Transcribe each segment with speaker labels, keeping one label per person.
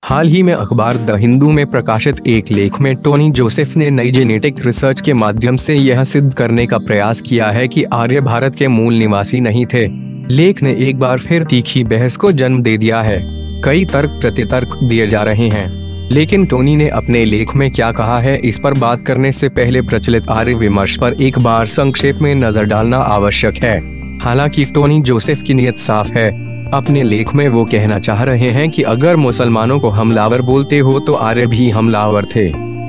Speaker 1: हाल ही में अखबार द हिंदू में प्रकाशित एक लेख में टोनी जोसेफ ने नई जेनेटिक रिसर्च के माध्यम से यह सिद्ध करने का प्रयास किया है कि आर्य भारत के मूल निवासी नहीं थे। लेख ने एक बार फिर तीखी बहस को जन्म दे दिया है। कई तर्क प्रतितर्क दिए जा रहे हैं, लेकिन टोनी ने अपने लेख में क्या कहा है, इस पर बात करने से पहले प्रचलित आर्य विमर्श पर एक बार संक्षेप में नजर डालना आवश्यक है। हालांकि टोनी जोसेफ की नीयत साफ है। अपने लेख में वो कहना चाह रहे हैं कि अगर मुसलमानों को हमलावर बोलते हो तो आर्य भी हमलावर थे।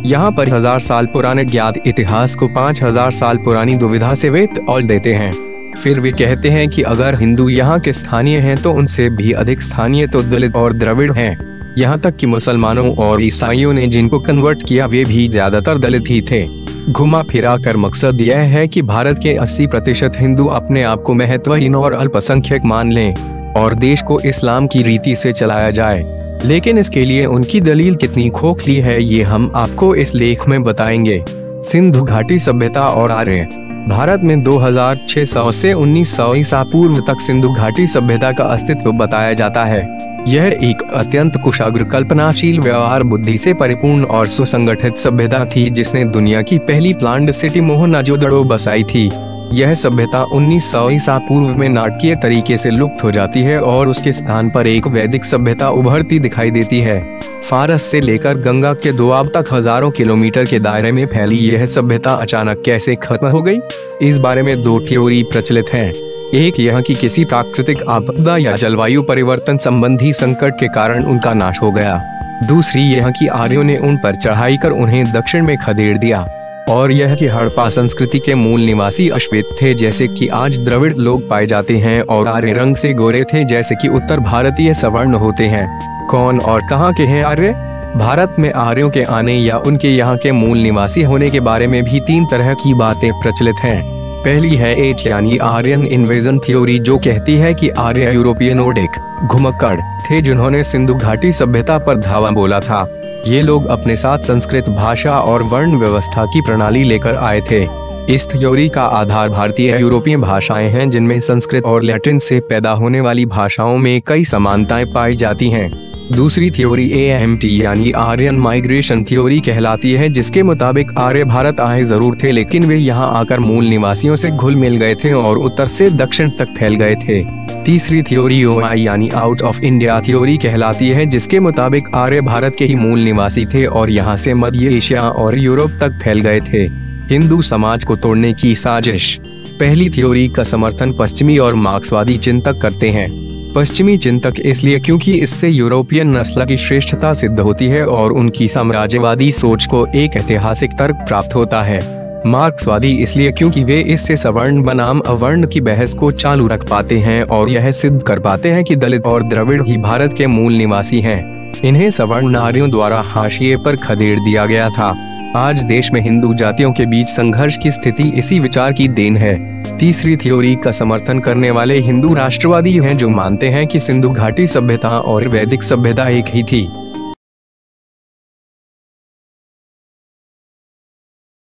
Speaker 1: यहाँ पर 1000 साल पुराने ज्ञात इतिहास को 5000 साल पुरानी दुविधा से वे तौल देते हैं। फिर वे कहते हैं कि अगर हिंदू यहाँ के स्थानीय हैं तो उनसे भी अधिक स्थानीय तो दलित और द्रविड़ हैं। यहाँ तक कि मुसलमानों और ईसाइयों ने जिनको कन्वर्ट किया वे भी ज्यादातर दलित ही थे। घुमा फिरा कर मकसद यह है कि भारत के 80% हिंदू अपने आप को महत्वहीन और अल्पसंख्यक मान लें और देश को इस्लाम की रीति से चलाया जाए। लेकिन इसके लिए उनकी दलील कितनी खोखली है, ये हम आपको इस लेख में बताएंगे। सिंधु घाटी सभ्यता और आर्य। भारत में 2600 से 1900 ईसा पूर्व तक सिंधु घाटी सभ्यता का अस्तित्व बताया जाता है। यह एक अत्यंत कुशाग्र, कल्पनाशील, व्यवहार बुद्धि से परिपूर्ण और सुसंगठित सभ्यता थी जिसने दुनिया की पहली प्लान्ड सिटी मोहनजोदड़ो बसाई थी। यह सभ्यता 1900 ईसा पूर्व में नाटकीय तरीके से लुप्त हो जाती है और उसके स्थान पर एक वैदिक सभ्यता उभरती दिखाई देती है। फारस से लेकर गंगा के दोआब तक हजारों किलोमीटर के दायरे में फैली यह सभ्यता अचानक कैसे खत्म हो गई, इस बारे में दो थ्योरी प्रचलित हैं। एक यह कि किसी प्राकृतिक आपदा या जलवायु परिवर्तन संबंधी संकट के कारण उनका नाश हो गया। दूसरी यह कि आर्यों ने उन पर चढ़ाई कर उन्हें दक्षिण में खदेड़ दिया। और यह कि हड़प्पा संस्कृति के मूल निवासी अश्वेत थे जैसे कि आज द्रविड़ लोग पाए जाते हैं और आर्य रंग से गोरे थे जैसे कि उत्तर भारतीय सवर्ण होते हैं। कौन और कहां के हैं आर्य? भारत में आर्यों के आने या उनके यहाँ के मूल निवासी होने के बारे में भी 3 तरह की बातें प्रचलित हैं। पहली है एच यानी आर्यन इन्वेजन थ्योरी, जो कहती है कि आर्य यूरोपियन ओडिक घुमक्कड़ थे जिन्होंने सिंधु घाटी सभ्यता पर धावा बोला था। ये लोग अपने साथ संस्कृत भाषा और वर्ण व्यवस्था की प्रणाली लेकर आए थे। इस थ्योरी का आधार भारतीय यूरोपीय भाषाएं हैं जिनमें संस्कृत और लैटिन से पैदा होने वाली भाषाओं में कई समानताएं पाई जाती हैं। दूसरी थ्योरी AMT यानी आर्यन माइग्रेशन थ्योरी कहलाती है, जिसके मुताबिक आर्य भारत आए जरूर थे लेकिन वे यहाँ आकर मूल निवासियों से घुल मिल गए थे और उत्तर से दक्षिण तक फैल गए थे। तीसरी थ्योरी OI यानी आउट ऑफ इंडिया थ्योरी कहलाती है, जिसके मुताबिक आर्य भारत के ही मूल निवासी थे और यहाँ से मध्य एशिया और यूरोप तक फैल गए थे। हिंदू समाज को तोड़ने की साजिश। पहली थ्योरी का समर्थन पश्चिमी और मार्क्सवादी चिंतक करते हैं। पश्चिमी चिंतक इसलिए क्योंकि इससे यूरोपियन नस्ल की श्रेष्ठता सिद्ध होती है और उनकी साम्राज्यवादी सोच को एक ऐतिहासिक तर्क प्राप्त होता है। मार्क्सवादी इसलिए क्योंकि वे इससे सवर्ण बनाम अवर्ण की बहस को चालू रख पाते हैं और यह सिद्ध कर पाते हैं कि दलित और द्रविड़ ही भारत के मूल निवासी हैं। इन्हें सवर्ण आर्यों द्वारा हाशिए पर खदेड़ दिया गया था। आज देश में हिंदू जातियों के बीच संघर्ष की स्थिति इसी विचार की देन है। तीसरी थ्योरी का समर्थन करने वाले हिंदू राष्ट्रवादी हैं जो मानते हैं कि सिंधु घाटी सभ्यता और वैदिक सभ्यता एक ही थी।